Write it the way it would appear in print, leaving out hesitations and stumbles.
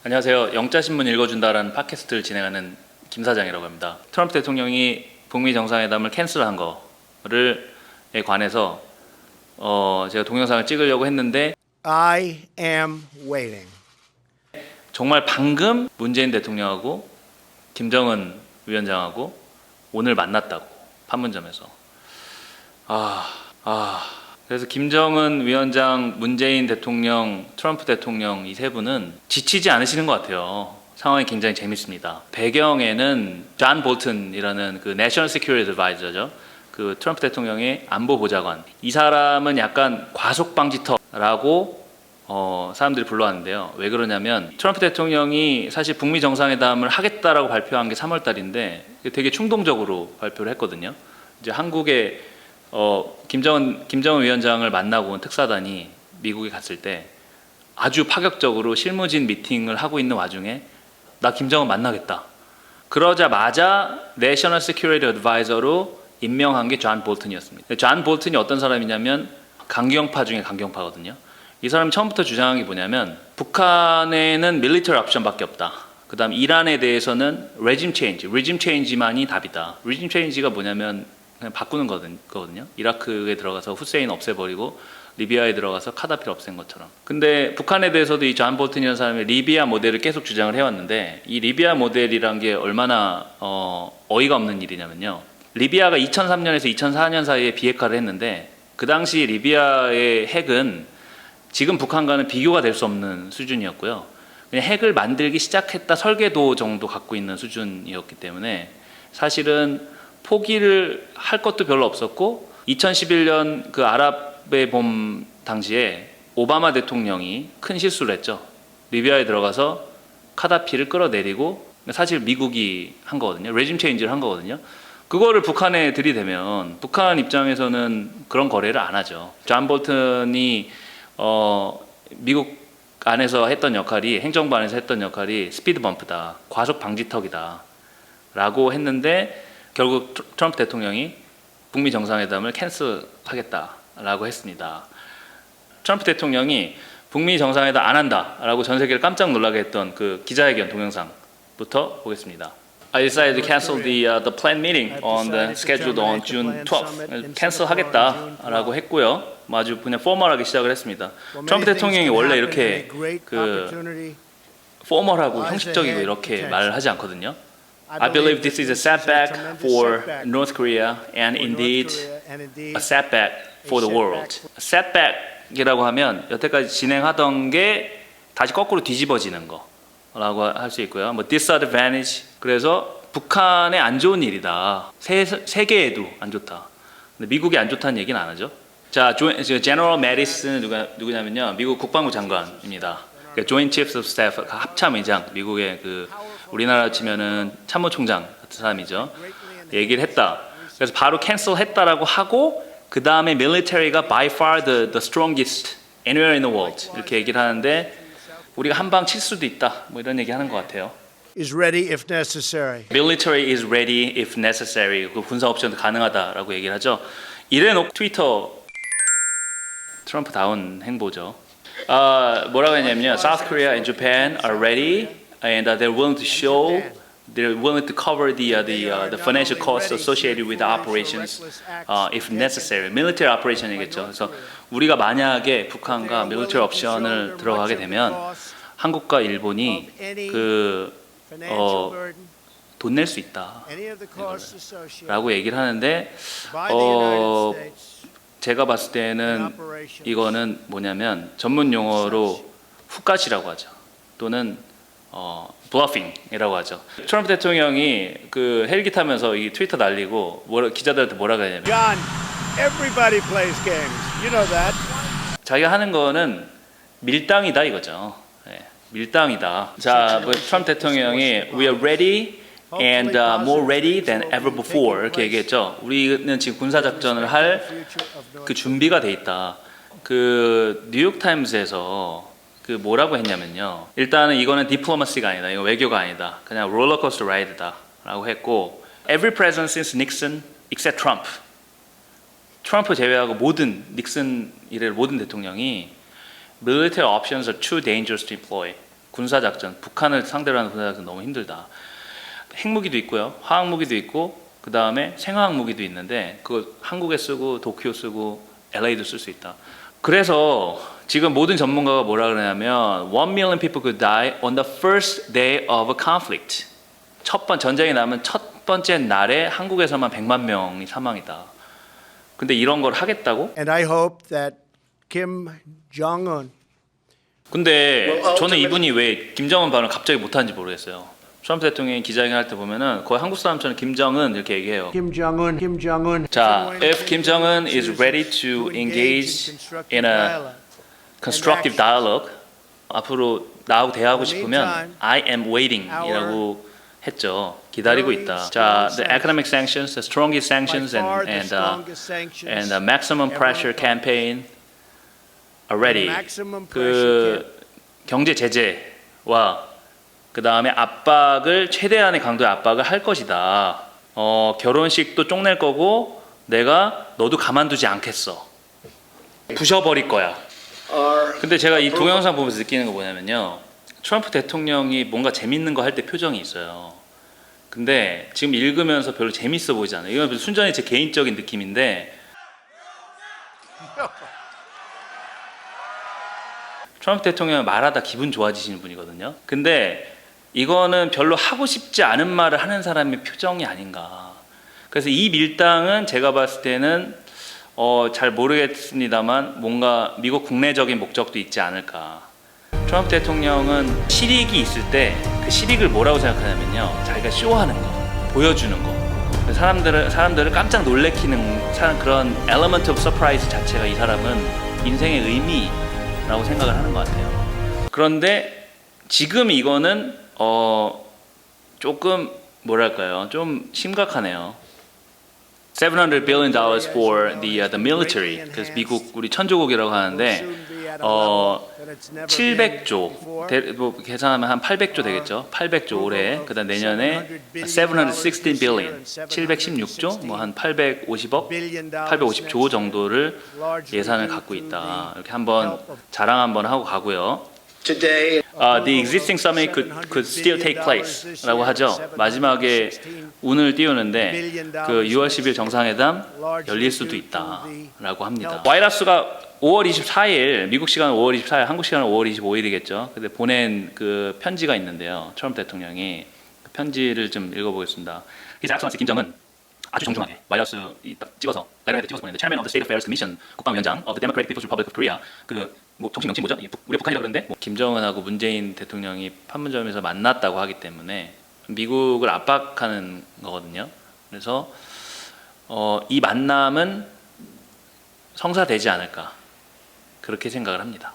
안녕하세요. 영자신문 읽어준다라는 팟캐스트를 진행하는 김 사장이라고 합니다. 트럼프 대통령이 북미 정상회담을 캔슬한 거에 관해서 제가 동영상을 찍으려고 했는데 I am waiting. 정말 방금 문재인 대통령하고 김정은 위원장하고 오늘 만났다고 판문점에서 그래서 김정은 위원장, 문재인 대통령, 트럼프 대통령 이 세 분은 지치지 않으시는 것 같아요. 상황이 굉장히 재밌습니다. 배경에는 존 볼튼이라는 그 내셔널 시큐리티 어드바이저죠. 그 트럼프 대통령의 안보 보좌관. 이 사람은 약간 과속 방지터라고 사람들이 불러왔는데요. 왜 그러냐면 트럼프 대통령이 사실 북미 정상회담을 하겠다라고 발표한 게 3월 달인데 되게 충동적으로 발표를 했거든요. 이제 한국에 김정은 위원장을 만나고 온 특사단이 미국에 갔을 때 아주 파격적으로 실무진 미팅을 하고 있는 와중에 나 김정은 만나겠다. 그러자마자 내셔널 시큐리티 어드바이저로 임명한 게 존 볼튼이었습니다. 존 볼튼이 어떤 사람이냐면 강경파 중에 강경파거든요. 이 사람이 처음부터 주장한 게 뭐냐면 북한에는 밀리터리 옵션밖에 없다. 그 다음 이란에 대해서는 레짐 체인지만이 답이다. 레짐 체인지가 뭐냐면 그냥 바꾸는 거거든요. 이라크에 들어가서 후세인 없애버리고 리비아에 들어가서 카다피를 없앤 것처럼. 근데 북한에 대해서도 이 존 볼튼이라는 사람이 리비아 모델을 계속 주장을 해왔는데 이 리비아 모델이란 게 얼마나 어이가 없는 일이냐면요. 리비아가 2003년에서 2004년 사이에 비핵화를 했는데 그 당시 리비아의 핵은 지금 북한과는 비교가 될 수 없는 수준이었고요. 그냥 핵을 만들기 시작했다 설계도 정도 갖고 있는 수준이었기 때문에 사실은 포기를 할 것도 별로 없었고 2011년 그 아랍의 봄 당시에 오바마 대통령이 큰 실수를 했죠. 리비아에 들어가서 카다피를 끌어내리고 사실 미국이 한 거거든요. 레짐 체인지를 한 거거든요. 그거를 북한에 들이대면 북한 입장에서는 그런 거래를 안 하죠. 존 볼튼이 미국 안에서 했던 역할이 행정부 안에서 했던 역할이 스피드 범프다. 과속 방지턱이다. 라고 했는데 결국 트럼프 대통령이 북미 정상회담을 캔슬하겠다라고 했습니다. 트럼프 대통령이 북미 정상회담 안 한다라고 전 세계를 깜짝 놀라게 했던 그 기자회견 동영상부터 보겠습니다. I decided to cancel the planned meeting on the scheduled on June 12th. 캔슬하겠다라고 했고요. 아주 그냥 포멀하게 시작을 했습니다. 트럼프 대통령이 원래 이렇게 그 포멀하고 형식적이고 이렇게 말을 하지 않거든요. I believe this is a setback for North Korea and indeed a setback for the world. setback이라고 하면 여태까지 진행하던 게 다시 거꾸로 뒤집어지는 거라고 할 수 있고요. 뭐 disadvantage, 그래서 북한에 안 좋은 일이다. 세계에도 안 좋다. 근데 미국이 안 좋다는 얘기는 안 하죠. 자, 제너럴 매디슨은 누구냐면요, 미국 국방부 장관입니다. 조인트 치프스 오브 스태프, 합참의장, 미국의 그 우리나라 치면은 참모총장 같은 사람이죠. 얘기를 했다. 그래서 바로 캔슬했다라고 하고 그 다음에 military가 by far the strongest anywhere in the world 이렇게 얘기를 하는데 우리가 한 방 칠 수도 있다. 뭐 이런 얘기 하는 것 같아요. Is ready if necessary. Military is ready if necessary. 그 군사 옵션도 가능하다라고 얘기를 하죠. 이래놓고 트위터 트럼프다운 행보죠. 뭐라고 했냐면요. South Korea and Japan are ready and they're willing to show, they're willing to cover the financial costs associated with the operations if necessary. Military operation이겠죠. 그래서 우리가 만약에 북한과 military 옵션을 들어가게 되면 한국과 일본이 돈 낼 수 있다. 라고 얘기를 하는데 제가 봤을 때는 이거는 뭐냐면 전문 용어로 훅갓이라고 하죠. 또는 블러핑이라고 하죠. 트럼프 대통령이 그 헬기 타면서 이 트위터 날리고 기자들한테 뭐라고 하냐면 John, everybody plays games. You know that. 자기가 하는 거는 밀당이다 이거죠. 네, 밀당이다. 자, 트럼프 대통령이 We are ready and more ready than ever before 이렇게 얘기했죠. 우리는 지금 군사 작전을 할 그 준비가 돼 있다. 그 뉴욕 타임즈에서 그 뭐라고 했냐면요. 일단은 이거는 디플로마시가 아니다. 이거 외교가 아니다. 그냥 롤러코스터 라이드다라고 했고 Every president since Nixon except Trump. 트럼프 제외하고 모든 닉슨 이래 모든 대통령이 military options are too dangerous to employ. 군사작전, 북한을 상대로 하는 군사작전 너무 힘들다. 핵무기도 있고요, 화학무기도 있고, 그 다음에 생화학무기도 있는데 그거 한국에 쓰고 도쿄 쓰고 LA도 쓸 수 있다. 그래서 지금 모든 전문가가 뭐라 그러냐면 1 million people could die on the first day of a conflict. 전쟁이 나면 첫 번째 날에 한국에서만 100만 명이 사망이다. 근데 이런 걸 하겠다고? And I hope that Kim Jong-un 근데 저는 이분이 왜 김정은 발언을 갑자기 못하는지 모르겠어요. 트럼프 대통령이 기자회견 할 때 보면은 거의 한국 사람처럼 김정은 이렇게 얘기해요. Kim Jong-un 자, if Kim Jong-un is ready to engage in a constructive dialogue, 앞으로 나하고 대화하고 싶으면 I am waiting이라고 했죠. 기다리고 있다. 자, the economic sanctions, the strongest sanctions, and the maximum pressure campaign are ready. 그 경제 제재와 그 다음에 압박을 최대한의 강도의 압박을 할 것이다. 결혼식도 쪽낼 거고 내가 너도 가만두지 않겠어. 부셔버릴 거야. 근데 제가 이 동영상 보면서 느끼는 거 뭐냐면요. 트럼프 대통령이 뭔가 재밌는 거 할 때 표정이 있어요. 근데 지금 읽으면서 별로 재밌어 보이지 않아요. 이건 순전히 제 개인적인 느낌인데 트럼프 대통령은 말하다 기분 좋아지시는 분이거든요. 근데 이거는 별로 하고 싶지 않은 말을 하는 사람의 표정이 아닌가. 그래서 이 밀당은 제가 봤을 때는 잘 모르겠습니다만 뭔가 미국 국내적인 목적도 있지 않을까. 트럼프 대통령은 실익이 있을 때 그 실익을 뭐라고 생각하냐면요. 자기가 쇼하는 거, 보여주는 거. 사람들을 깜짝 놀래키는 그런 element of surprise 자체가 이 사람은 인생의 의미라고 생각을 하는 것 같아요. 그런데 지금 이거는 조금 뭐랄까요? 좀 심각하네요. $700 billion for the military. 그래서 미국 우리 천조국이라고 하는데 700조 뭐 계산하면 한 800조 되겠죠. 800조 올해. 그다음 내년에 716 billion. 716조 뭐 한 850억, 850조 정도를 예산을 갖고 있다. 이렇게 한번 자랑 한번 하고 가고요. The existing summit could still take place 라고 하죠. 마지막에 운을 띄우는데 그 6월 10일 정상회담 열릴 수도 있다 라고 합니다. 화이트하우스가 5월 24일 미국 시간 5월 24일 한국 시간은 5월 25일이겠죠. 근데 보낸 그 편지가 있는데요. 트럼프 대통령이 그 편지를 좀 읽어보겠습니다. His Excellency 김정은 아주 정중하게 화이트하우스 딱 찍어서 레터헤드 찍어서 보냈는데 Chairman of the State Affairs Commission 국방위원장 of the Democratic People's Republic of Korea 뭐 정식 명칭 뭐죠? 우리 북한이라고 그러는데 김정은하고 문재인 대통령이 판문점에서 만났다고 하기 때문에 미국을 압박하는 거거든요. 그래서 이 만남은 성사되지 않을까 그렇게 생각을 합니다.